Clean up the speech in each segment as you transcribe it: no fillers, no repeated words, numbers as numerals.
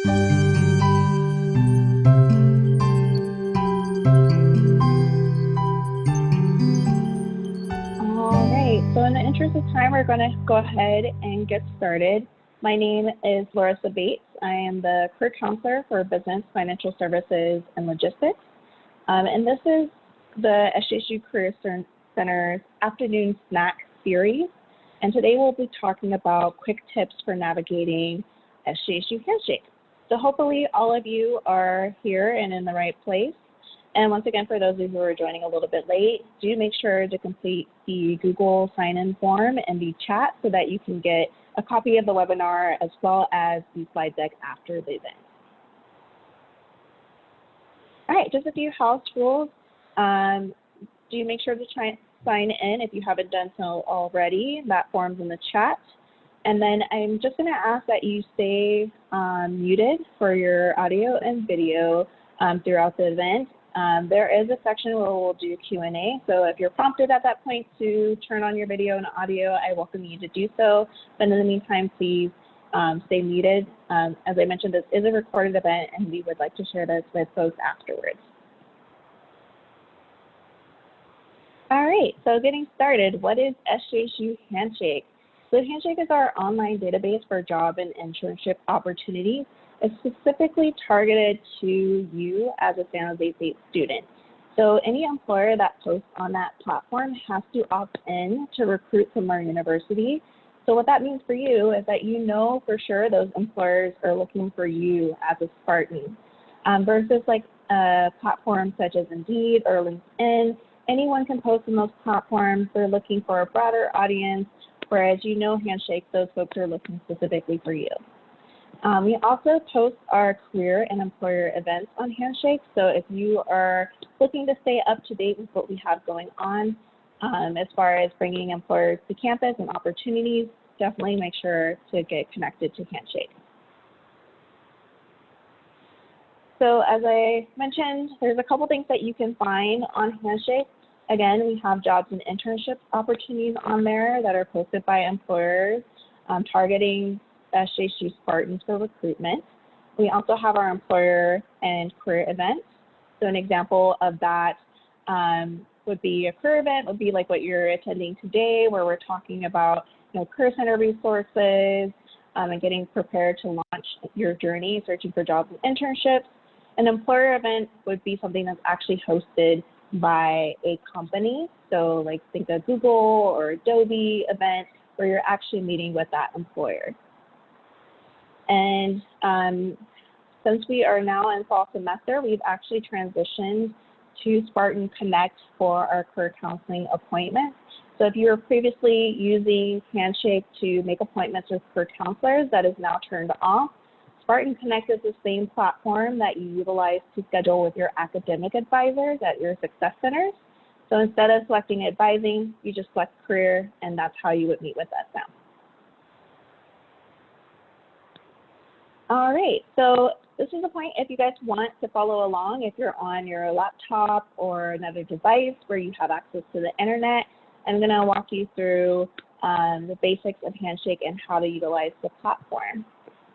All right, so in the interest of time, we're going to go ahead and get started. My name is Larissa Bates. I am the career counselor for Business, Financial Services, and Logistics. And this is the SJSU Career Center's afternoon snack series. And today we'll be talking about quick tips for navigating SJSU Handshake. So hopefully all of you are here and in the right place. And once again, for those of you who are joining a little bit late, do make sure to complete the Google sign-in form in the chat so that you can get a copy of the webinar as well as the slide deck after the event. All right, just a few house rules. Do make sure to sign in if you haven't done so already. That form's in the chat. And then I'm just going to ask that you stay muted for your audio and video throughout the event. There is a section where we'll do Q&A, so if you're prompted at that point to turn on your video and audio, I welcome you to do so. But in the meantime, please stay muted. As I mentioned, this is a recorded event, and we would like to share this with folks afterwards. All right, so getting started, what is SJSU Handshake? So Handshake is our online database for job and internship opportunities. It's specifically targeted to you as a San Jose State student. So any employer that posts on that platform has to opt in to recruit from our university. So what that means for you is that you know for sure those employers are looking for you as a Spartan. Versus like platforms such as Indeed or LinkedIn, anyone can post on those platforms. They're looking for a broader audience, whereas you know Handshake, those folks are looking specifically for you. We also post our career and employer events on Handshake, so if you are looking to stay up to date with what we have going on as far as bringing employers to campus and opportunities, definitely make sure to get connected to Handshake. So as I mentioned, there's a couple things that you can find on Handshake. Again, we have jobs and internship opportunities on there that are posted by employers targeting SJSU Spartans for recruitment. We also have our employer and career events. So an example of that would be a career event, would be like what you're attending today, where we're talking about career center resources and getting prepared to launch your journey, searching for jobs and internships. An employer event would be something that's actually hosted by a company. So like think of Google or Adobe event where you're actually meeting with that employer. And since we are now in fall semester, we've actually transitioned to Spartan Connect for our career counseling appointments. So if you were previously using Handshake to make appointments with career counselors, that is now turned off. Spartan Connect is the same platform that you utilize to schedule with your academic advisors at your success centers. So instead of selecting advising, you just select career, and that's how you would meet with us now. All right, so this is the point if you guys want to follow along, if you're on your laptop or another device where you have access to the internet, I'm gonna walk you through the basics of Handshake and how to utilize the platform.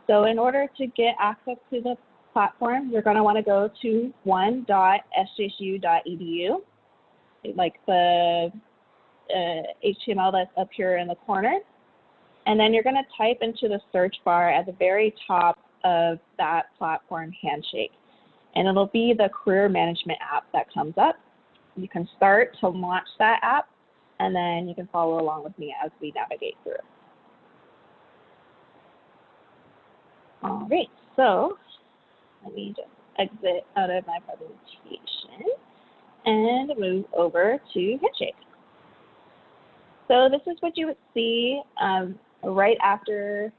So in order to get access to the platform, you're gonna wanna go to one.sjsu.edu, like the HTML that's up here in the corner. And then you're going to type into the search bar at the very top of that platform, Handshake. And it'll be the career management app that comes up. You can start to launch that app, and then you can follow along with me as we navigate through. All right, so let me just exit out of my presentation and move over to Handshake. So this is what you would see right after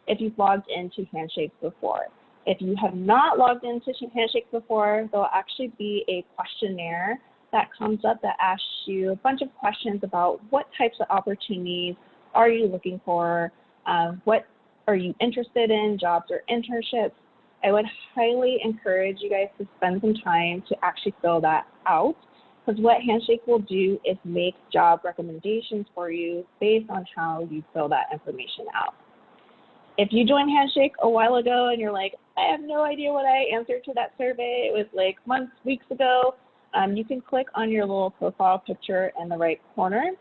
if you've logged into Handshake before. If you have not logged into Handshake before, there'll actually be a questionnaire that comes up that asks you a bunch of questions about what types of opportunities are you looking for, what are you interested in, jobs or internships. I would highly encourage you guys to spend some time to actually fill that out, because what Handshake will do is make job recommendations for you based on how you fill that information out. If you joined Handshake a while ago and you're like, I have no idea what I answered to that survey, it was like months, weeks ago, you can click on your little profile picture in the right corner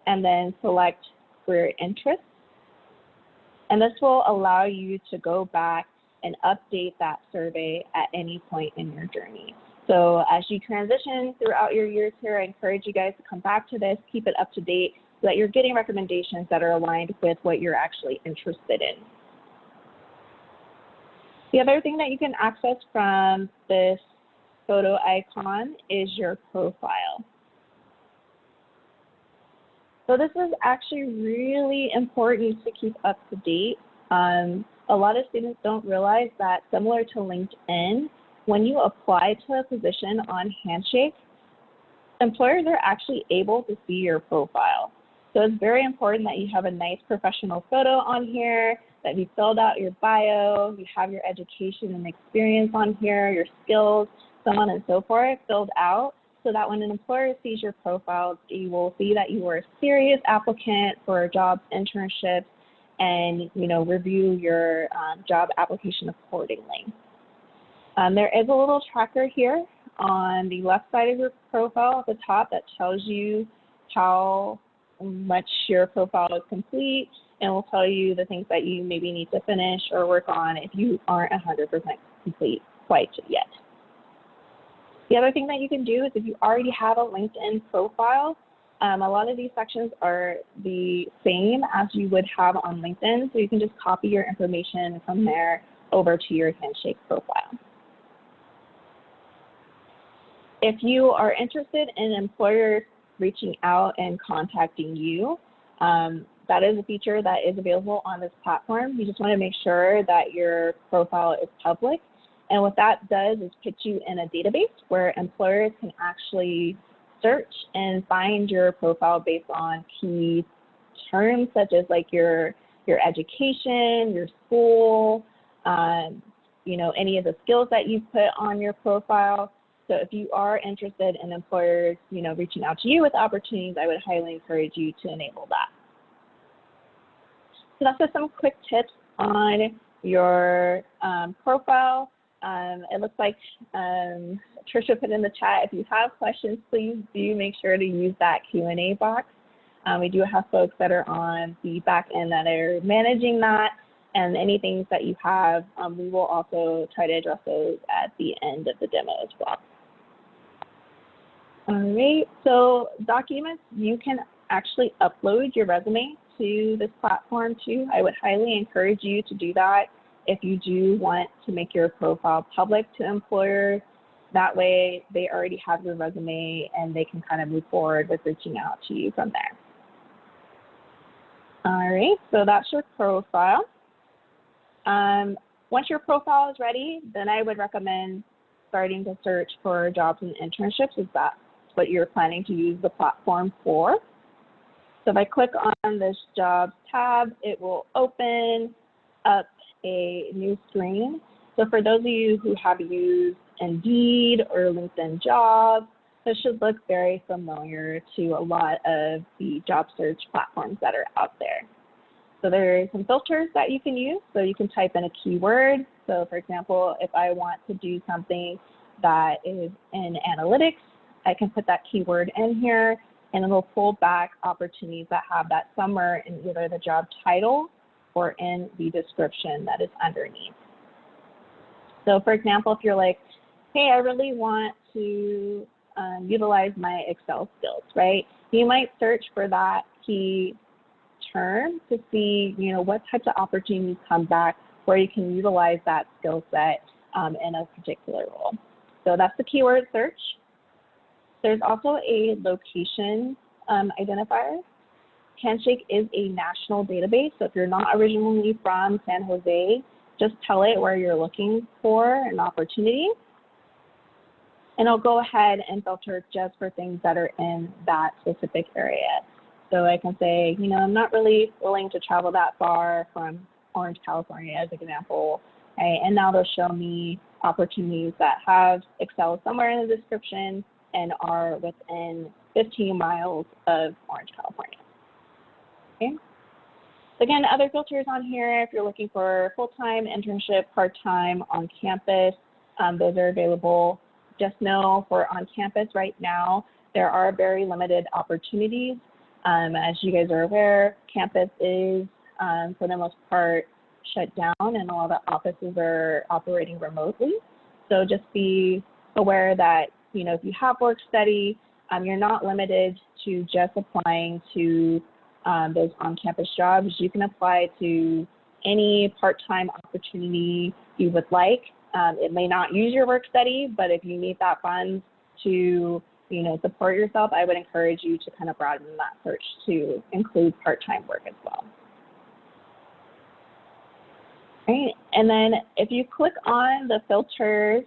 and then select career interests. And this will allow you to go back and update that survey at any point in your journey. So as you transition throughout your years here, I encourage you guys to come back to this, keep it up to date, so that you're getting recommendations that are aligned with what you're actually interested in. The other thing that you can access from this photo icon is your profile. So this is actually really important to keep up to date. A lot of students don't realize that, similar to LinkedIn, when you apply to a position on Handshake, employers are actually able to see your profile. So it's very important that you have a nice professional photo on here, that you filled out your bio, you have your education and experience on here, your skills, so on and so forth filled out, so that when an employer sees your profile, they will see that you are a serious applicant for jobs, internships, and review your job application accordingly. There is a little tracker here on the left side of your profile at the top that tells you how much your profile is complete, and will tell you the things that you maybe need to finish or work on if you aren't 100% complete quite yet. The other thing that you can do is, if you already have a LinkedIn profile, a lot of these sections are the same as you would have on LinkedIn, so you can just copy your information from there over to your Handshake profile. If you are interested in employers reaching out and contacting you, that is a feature that is available on this platform. You just want to make sure that your profile is public. And what that does is put you in a database where employers can actually search and find your profile based on key terms such as like your education, your school, any of the skills that you put on your profile. So if you are interested in employers, reaching out to you with opportunities, I would highly encourage you to enable that. So that's just some quick tips on your profile. It looks like Trisha put in the chat, if you have questions, please do make sure to use that Q&A box. We do have folks that are on the back end that are managing that, and any things that you have, we will also try to address those at the end of the demo as well. All right, so documents, you can actually upload your resume to this platform too. I would highly encourage you to do that if you do want to make your profile public to employers. That way they already have your resume and they can kind of move forward with reaching out to you from there. All right, so that's your profile. Once your profile is ready, then I would recommend starting to search for jobs and internships, if that's what you're planning to use the platform for. So if I click on this jobs tab, it will open up a new screen. So for those of you who have used Indeed or LinkedIn Jobs, this should look very familiar to a lot of the job search platforms that are out there. So there are some filters that you can use. So you can type in a keyword. So for example, if I want to do something that is in analytics, I can put that keyword in here, and it'll pull back opportunities that have that somewhere in either the job title or in the description that is underneath. So for example, if you're like, hey, I really want to utilize my Excel skills, right? You might search for that key term to see, what types of opportunities come back where you can utilize that skill set in a particular role. So that's the keyword search. There's also a location identifier. Handshake is a national database, so if you're not originally from San Jose, just tell it where you're looking for an opportunity, and it'll go ahead and filter just for things that are in that specific area. So I can say, I'm not really willing to travel that far from Orange, California, as an example, right? And now they'll show me opportunities that have Excel somewhere in the description and are within 15 miles of Orange, California. Okay. Again, other filters on here, if you're looking for full-time, internship, part-time, on campus, those are available. Just know for on campus right now, there are very limited opportunities. As you guys are aware, campus is, for the most part, shut down and all the offices are operating remotely. So just be aware that, you know, if you have work study, you're not limited to just applying to those on-campus jobs. You can apply to any part-time opportunity you would like. It may not use your work study, but if you need that funds to, you know, support yourself, I would encourage you to kind of broaden that search to include part-time work as well. Right, and then if you click on the filters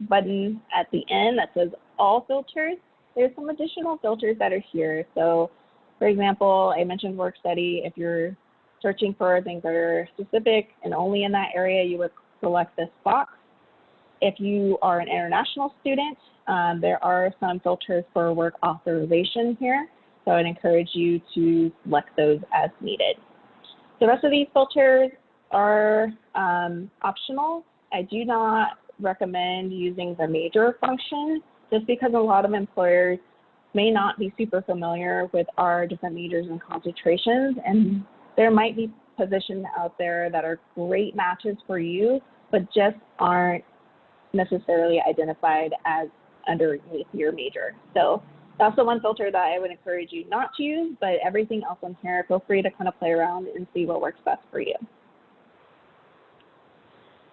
button at the end that says all filters, there's some additional filters that are here. So for example, I mentioned work study. If you're searching for things that are specific and only in that area, you would select this box. If you are an international student, there are some filters for work authorization here. So I'd encourage you to select those as needed. The rest of these filters are optional. I do not recommend using the major function just because a lot of employers may not be super familiar with our different majors and concentrations, and there might be positions out there that are great matches for you, but just aren't necessarily identified as underneath your major. So that's the one filter that I would encourage you not to use, but everything else on here, feel free to kind of play around and see what works best for you.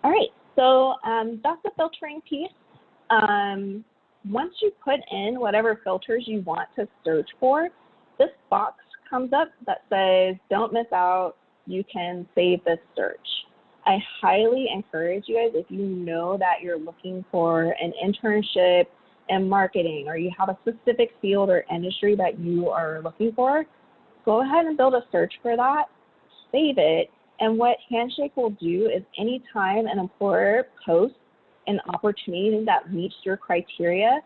All right, so that's the filtering piece. Once you put in whatever filters you want to search for, this box comes up that says, don't miss out, you can save this search. I highly encourage you guys, if you know that you're looking for an internship in marketing or you have a specific field or industry that you are looking for, go ahead and build a search for that, save it, and what Handshake will do is anytime an employer posts an opportunity that meets your criteria,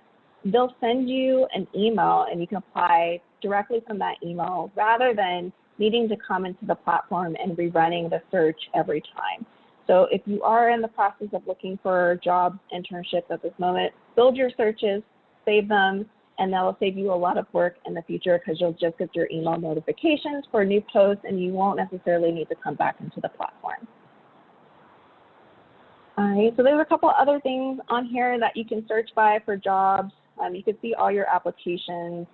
they'll send you an email and you can apply directly from that email rather than needing to come into the platform and rerunning the search every time. So if you are in the process of looking for jobs, internships at this moment, build your searches, save them, and that will save you a lot of work in the future because you'll just get your email notifications for new posts and you won't necessarily need to come back into the platform. All right, so there's a couple other things on here that you can search by for jobs. You can see all your applications.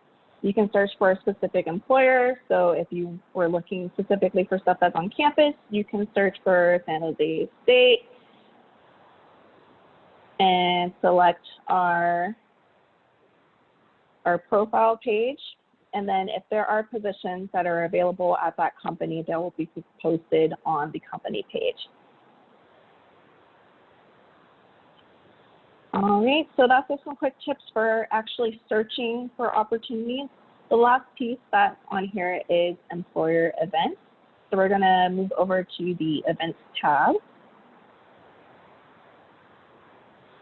You can search for a specific employer. So if you were looking specifically for stuff that's on campus, you can search for San Jose State and select our profile page. And then if there are positions that are available at that company, they will be posted on the company page. All right, so that's just some quick tips for actually searching for opportunities. The last piece that's on here is employer events. So we're gonna move over to the events tab.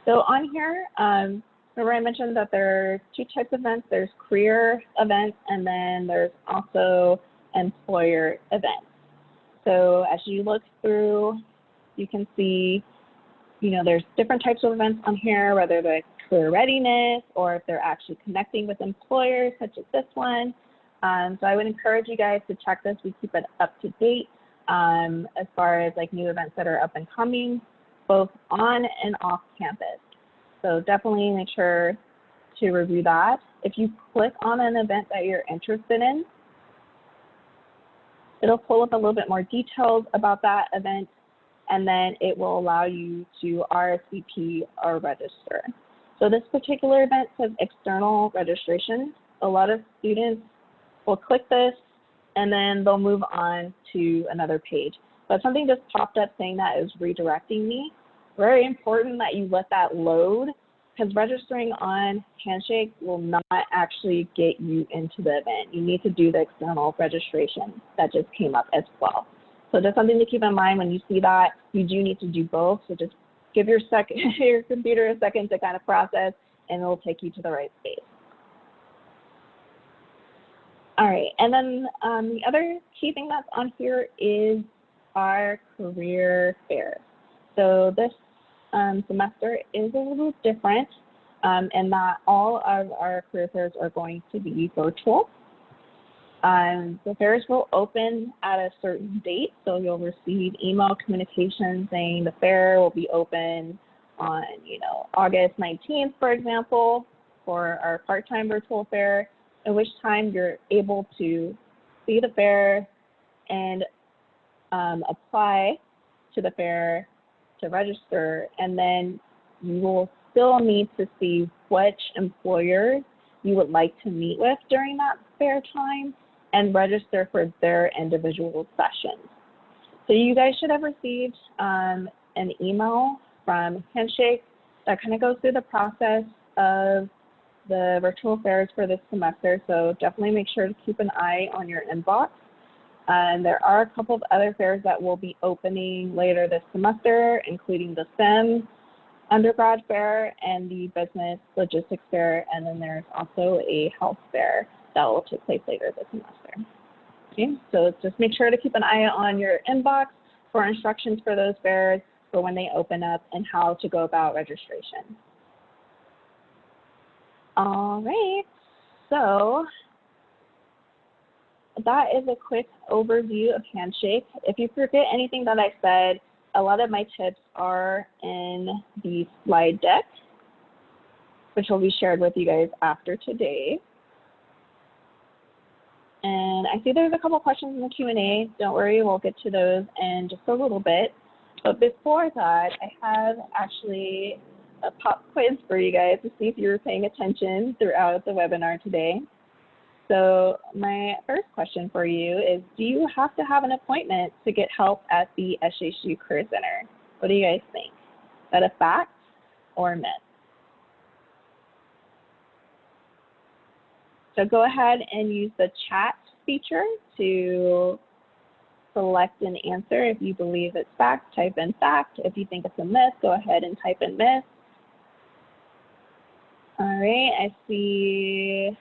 So on here, remember I mentioned that there are two types of events. There's career events and then there's also employer events. So as you look through, you can see there's different types of events on here, whether they're career readiness or if they're actually connecting with employers, such as this one. So I would encourage you guys to check this. We keep it up to date as far as like new events that are up and coming, both on and off campus. So definitely make sure to review that. If you click on an event that you're interested in, it'll pull up a little bit more details about that event, and then it will allow you to RSVP or register. So this particular event says external registration. A lot of students will click this and then they'll move on to another page. But something just popped up saying that is redirecting me. Very important that you let that load because registering on Handshake will not actually get you into the event. You need to do the external registration that just came up as well. So just something to keep in mind when you see that, you do need to do both. So just give your computer a second to kind of process and it'll take you to the right space. All right, and then the other key thing that's on here is our career fair. So this semester is a little different in that all of our career fairs are going to be virtual. The fairs will open at a certain date, so you'll receive email communication saying the fair will be open on, August 19th, for example, for our part-time virtual fair, at which time you're able to see the fair and apply to the fair to register, and then you will still need to see which employers you would like to meet with during that fair time and register for their individual sessions. So you guys should have received an email from Handshake that kind of goes through the process of the virtual fairs for this semester, so definitely make sure to keep an eye on your inbox. And there are a couple of other fairs that will be opening later this semester, including the STEM undergrad fair and the business logistics fair, and then there's also a health fair that will take place later this semester. Okay, so just make sure to keep an eye on your inbox for instructions for those fairs, for when they open up, and how to go about registration. All right, so that is a quick overview of Handshake. If you forget anything that I said, a lot of my tips are in the slide deck, which will be shared with you guys after today. And I see there's a couple questions in the Q&A. Don't worry, we'll get to those in just a little bit. But before that, I have actually a pop quiz for you guys to see if you were paying attention throughout the webinar today. So my first question for you is, do you have to have an appointment to get help at the SJSU Career Center? What do you guys think? Is that a fact or a myth? So go ahead and use the chat feature to select an answer. If you believe it's fact, type in fact. If you think it's a myth, go ahead and type in myth. All right, I see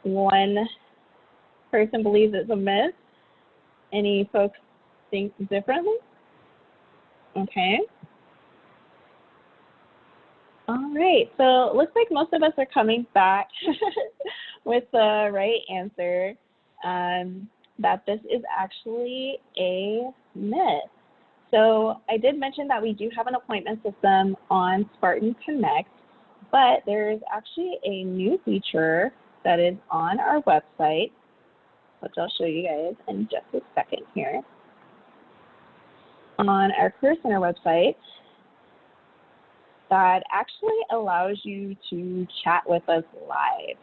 one person believes it's a myth. Any folks think differently? Okay. All right, so it looks like most of us are coming back with the right answer, that this is actually a myth. So I did mention that we do have an appointment system on Spartan Connect, but there is actually a new feature that is on our website, which I'll show you guys in just a second here. On our Career Center website, that actually allows you to chat with us live.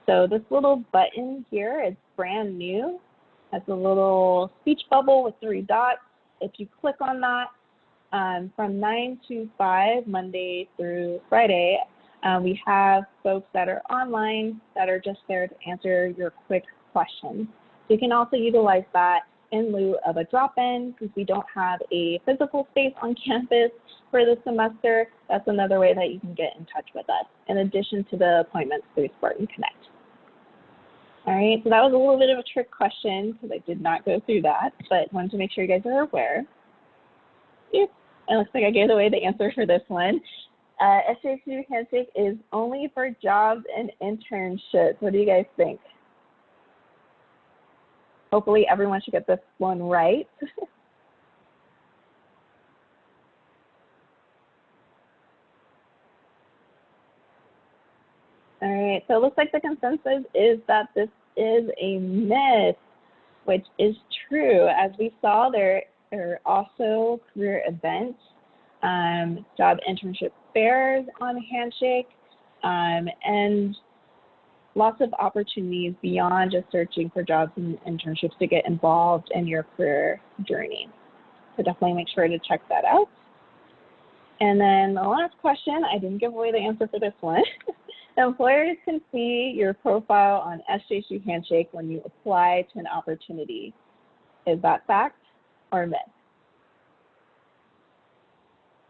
So this little button here is brand new. Has a little speech bubble with 3 dots. If you click on that, from 9 to 5, Monday through Friday, we have folks that are online that are just there to answer your quick questions. So you can also utilize that in lieu of a drop-in, because we don't have a physical space on campus for the semester. That's another way that you can get in touch with us, in addition to the appointments through Spartan Connect. All right, so that was a little bit of a trick question because I did not go through that, but wanted to make sure you guys are aware. Yep, it looks like I gave away the answer for this one. SJSU Handshake is only for jobs and internships. What do you guys think? Hopefully everyone should get this one right. All right, so it looks like the consensus is that this is a myth, which is true. As we saw, there are also career events, job internship fairs on Handshake, and lots of opportunities beyond just searching for jobs and internships to get involved in your career journey. So definitely make sure to check that out. And then the last question, I didn't give away the answer for this one. Employers can see your profile on SJSU Handshake when you apply to an opportunity. Is that fact or myth?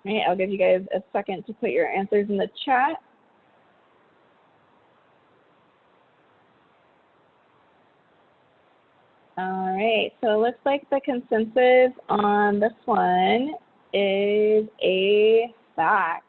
All right, I'll give you guys a second to put your answers in the chat. All right, so it looks like the consensus on this one is a fact.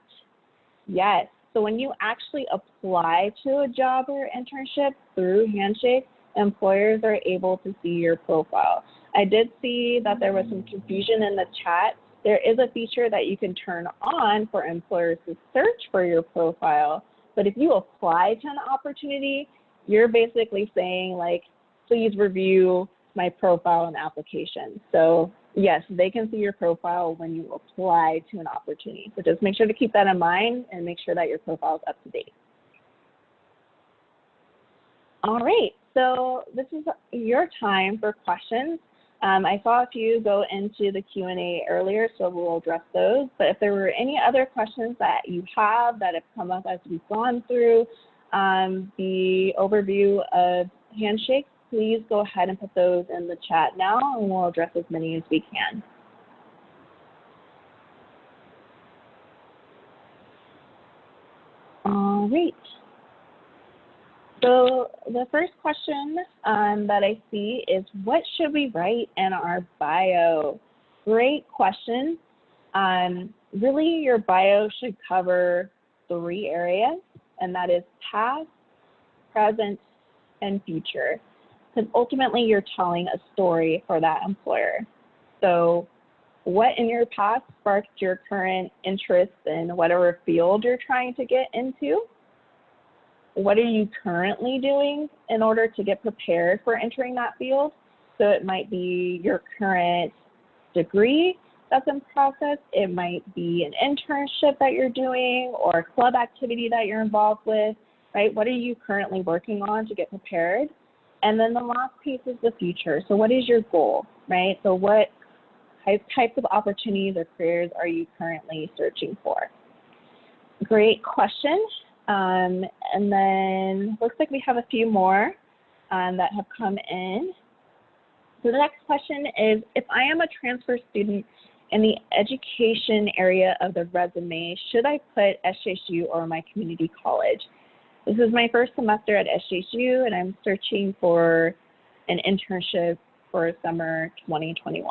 Yes, so when you actually apply to a job or internship through Handshake, employers are able to see your profile. I did see that there was some confusion in the chat. There is a feature that you can turn on for employers to search for your profile, but if you apply to an opportunity, you're basically saying like, please review my profile and application. So yes, they can see your profile when you apply to an opportunity. So just make sure to keep that in mind and make sure that your profile is up to date. All right, so this is your time for questions. I saw a few go into the Q&A earlier, so we'll address those. But if there were any other questions that you have that have come up as we've gone through the overview of Handshake, please go ahead and put those in the chat now, and we'll address as many as we can. All right. So the first question that I see is, what should we write in our bio? Great question. Really, your bio should cover 3 areas, and that is past, present, and future. Because ultimately, you're telling a story for that employer. So what in your past sparked your current interest in whatever field you're trying to get into? What are you currently doing in order to get prepared for entering that field? So it might be your current degree that's in process. It might be an internship that you're doing or a club activity that you're involved with, right? What are you currently working on to get prepared? And then the last piece is the future. So what is your goal, right? So what types of opportunities or careers are you currently searching for? Great question. And then looks like we have a few more that have come in. So the next question is, if I am a transfer student in the education area of the resume, should I put SJSU or my community college? This is my first semester at SJSU, and I'm searching for an internship for summer 2021.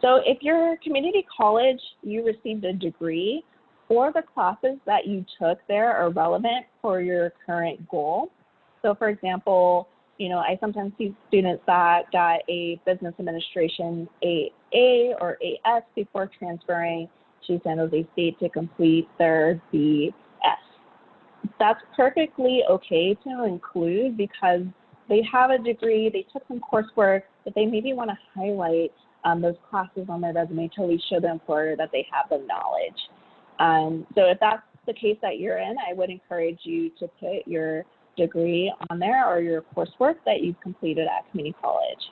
So if your community college, you received a degree, or the classes that you took there are relevant for your current goal. So for example, you know, I sometimes see students that got a business administration AA or AS before transferring to San Jose State to complete their BS. That's perfectly okay to include because they have a degree, they took some coursework, but they maybe want to highlight those classes on their resume to at least show the employer that they have the knowledge. So if that's the case that you're in, I would encourage you to put your degree on there or your coursework that you've completed at community college.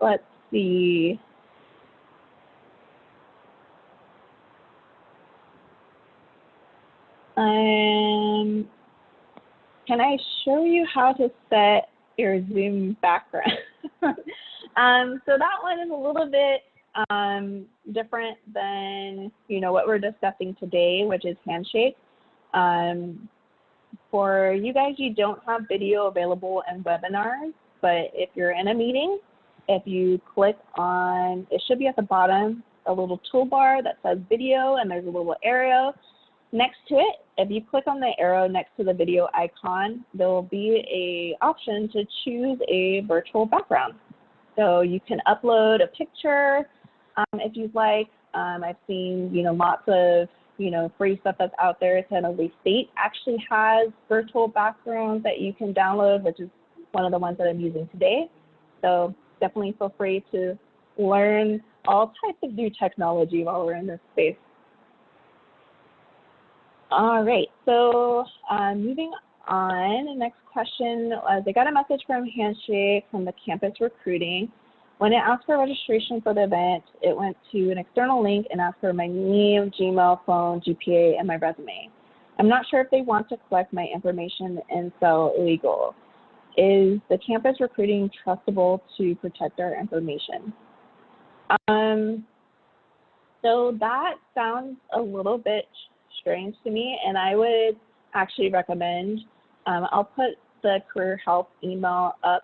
Let's see. Can I show you how to set your Zoom background? So that one is a little bit different than, you know, what we're discussing today, which is Handshake. For you guys, you don't have video available in webinars, but if you're in a meeting, if you click on, it should be at the bottom, a little toolbar that says video, and there's a little arrow next to it. If you click on the arrow next to the video icon, there will be an option to choose a virtual background. So you can upload a picture if you'd like. I've seen, you know, lots of, you know, free stuff that's out there. San Jose State actually has virtual backgrounds that you can download, which is one of the ones that I'm using today. So definitely feel free to learn all types of new technology while we're in this space. All right, so moving on, the next question was, I got a message from Handshake from the campus recruiting. When it asked for registration for the event, it went to an external link and asked for my name, Gmail, phone, GPA, and my resume. I'm not sure if they want to collect my information and sell illegal. Is the campus recruiting trustable to protect our information? So that sounds a little bit strange to me, and I would actually recommend I'll put the career help email up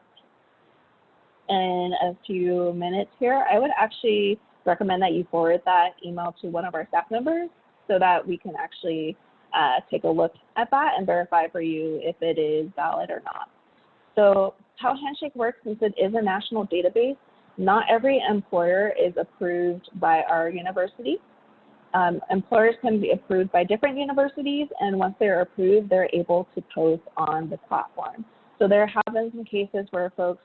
in a few minutes here. I would actually recommend that you forward that email to one of our staff members so that we can actually take a look at that and verify for you if it is valid or not. So how Handshake works, since it is a national database, not every employer is approved by our university. Employers can be approved by different universities, and once they're approved, they're able to post on the platform. So there have been some cases where folks,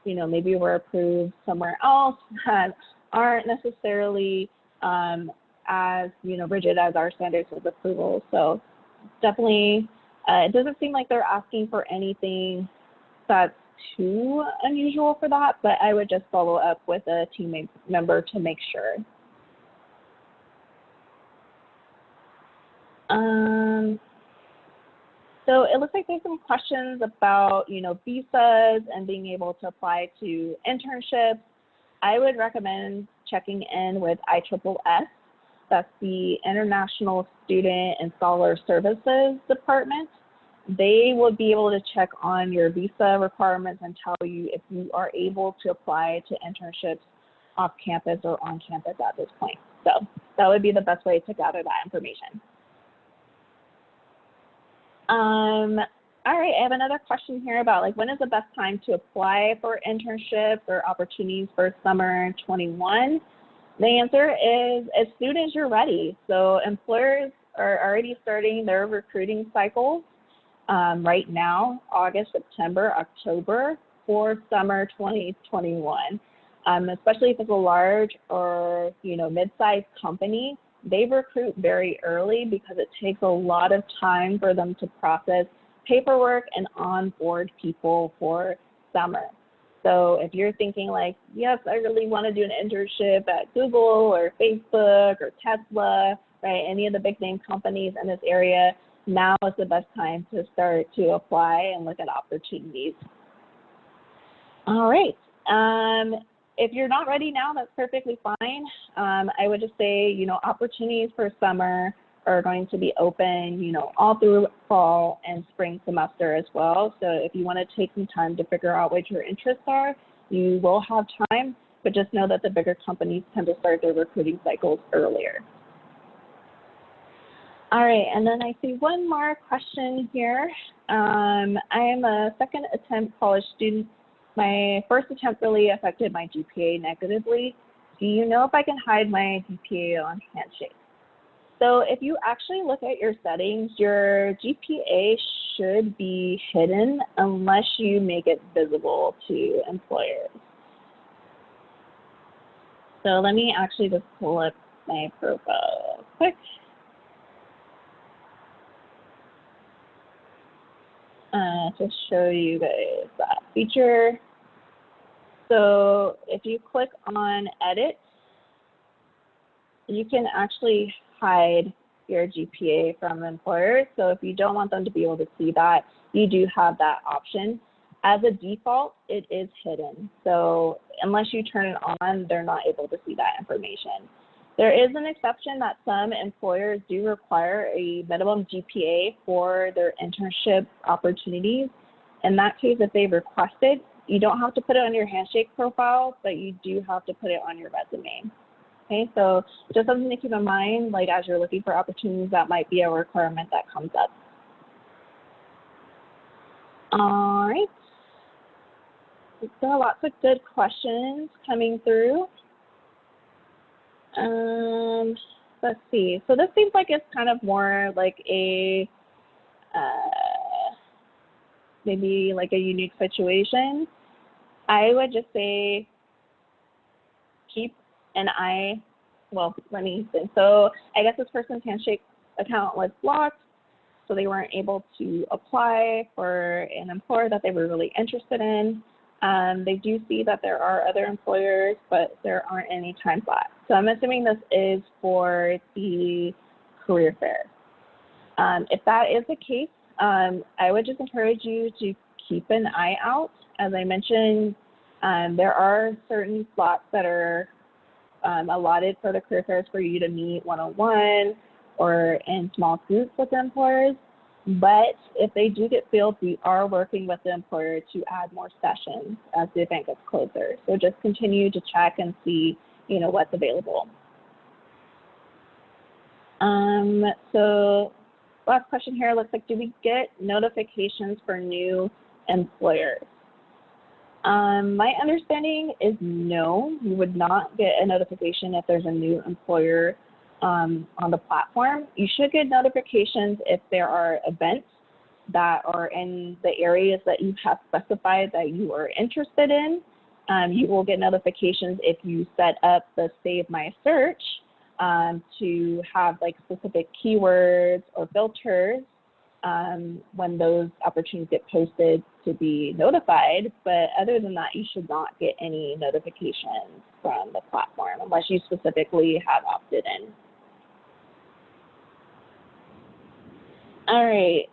maybe were approved somewhere else that aren't necessarily as, rigid as our standards of approval. So definitely, it doesn't seem like they're asking for anything that's too unusual for that, but I would just follow up with a team member to make sure. So it looks like there's some questions about, visas and being able to apply to internships. I would recommend checking in with ISSS. That's the International Student and Scholar Services Department. They will be able to check on your visa requirements and tell you if you are able to apply to internships off campus or on campus at this point. So that would be the best way to gather that information. All right, I have another question here about when is the best time to apply for internships or opportunities for summer 21? The answer is as soon as you're ready. So employers are already starting their recruiting cycles right now, August, September, October for summer 2021. Especially if it's a large or mid-sized company, they recruit very early because it takes a lot of time for them to process paperwork and onboard people for summer. So if you're thinking yes, I really want to do an internship at Google or Facebook or Tesla, right, any of the big name companies in this area, now is the best time to start to apply and look at opportunities. All right. If you're not ready now, that's perfectly fine. I would just say, opportunities for summer are going to be open, all through fall and spring semester as well. So if you want to take some time to figure out what your interests are, you will have time, but just know that the bigger companies tend to start their recruiting cycles earlier. All right, and then I see one more question here. I am a second attempt college student. My first attempt really affected my GPA negatively. Do you know if I can hide my GPA on Handshake? So if you actually look at your settings, your GPA should be hidden unless you make it visible to employers. So let me actually just pull up my profile real quick. To show you guys that feature. So if you click on edit, you can actually hide your GPA from employers. So if you don't want them to be able to see that, you do have that option. As a default, it is hidden. So unless you turn it on, they're not able to see that information. There is an exception that some employers do require a minimum GPA for their internship opportunities. In that case, if they request it, you don't have to put it on your Handshake profile, but you do have to put it on your resume. Okay, so just something to keep in mind, as you're looking for opportunities, that might be a requirement that comes up. All right. So lots of good questions coming through. Let's see. So this seems like it's kind of more like a maybe like a unique situation. I would just say keep an eye. Well, let me think. So I guess this person's Handshake account was blocked, so they weren't able to apply for an employer that they were really interested in. They do see that there are other employers, but there aren't any time slots. So I'm assuming this is for the career fair. If that is the case, I would just encourage you to keep an eye out. As I mentioned, there are certain slots that are allotted for the career fairs for you to meet one-on-one or in small groups with employers. But if they do get filled, we are working with the employer to add more sessions as the event gets closer. So just continue to check and see, what's available. So last question here looks like, do we get notifications for new employers? My understanding is no, you would not get a notification if there's a new employer on the platform. You should get notifications if there are events that are in the areas that you have specified that you are interested in. You will get notifications if you set up the Save My Search to have like specific keywords or filters when those opportunities get posted to be notified. But other than that, you should not get any notifications from the platform unless you specifically have opted in. All right,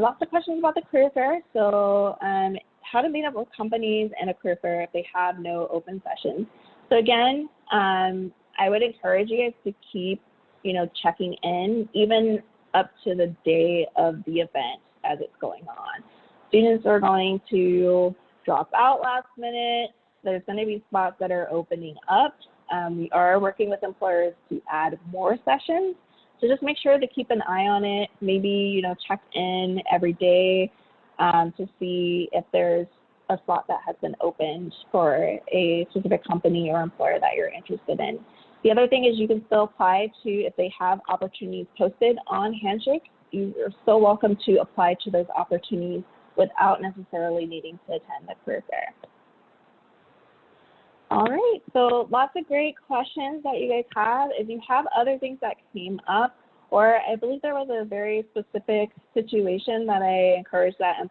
lots of questions about the career fair. So how to meet up with companies in a career fair if they have no open sessions. So again, I would encourage you guys to keep, checking in even up to the day of the event as it's going on. Students are going to drop out last minute. There's going to be spots that are opening up. We are working with employers to add more sessions. So just make sure to keep an eye on it. Maybe, check in every day to see if there's a slot that has been opened for a specific company or employer that you're interested in. The other thing is you can still apply to, if they have opportunities posted on Handshake, you're still welcome to apply to those opportunities without necessarily needing to attend the career fair. All right, so lots of great questions that you guys have. If you have other things that came up, or I believe there was a very specific situation that I encourage that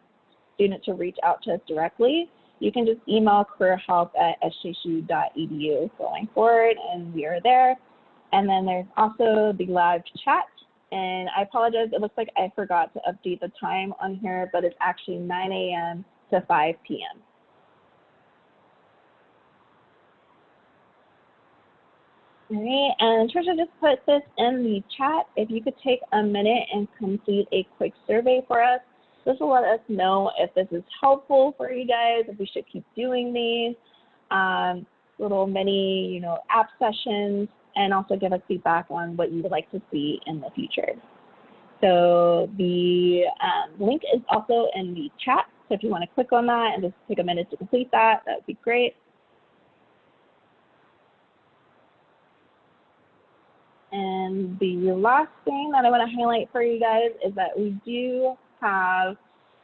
student to reach out to us directly, you can just email careerhelp@sjsu.edu going forward, and we are there. And then there's also the live chat. And I apologize, it looks like I forgot to update the time on here, but it's actually 9 a.m. to 5 p.m. All right, and Trisha just put this in the chat. If you could take a minute and complete a quick survey for us, this will let us know if this is helpful for you guys, if we should keep doing these little mini, app sessions, and also give us feedback on what you would like to see in the future. So the link is also in the chat. So if you want to click on that and just take a minute to complete that, that would be great. And the last thing that I want to highlight for you guys is that we do have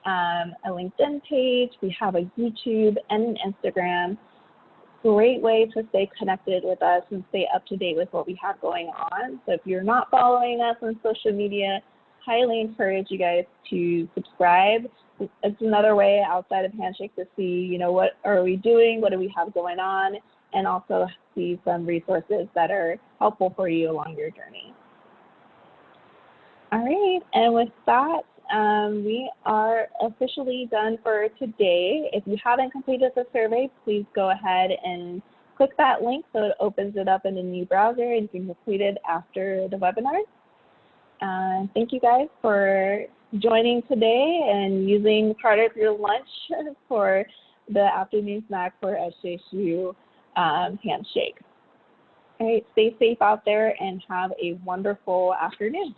a LinkedIn page, we have a YouTube and an Instagram. Great way to stay connected with us and stay up to date with what we have going on. So if you're not following us on social media, highly encourage you guys to subscribe. It's another way outside of Handshake to see, what are we doing, what do we have going on, and also see some resources that are helpful for you along your journey. All right, and with that, we are officially done for today. If you haven't completed the survey, please go ahead and click that link so it opens it up in a new browser and you can complete it after the webinar. Thank you guys for joining today and using part of your lunch for the afternoon snack for SJSU Handshake. All right, stay safe out there and have a wonderful afternoon.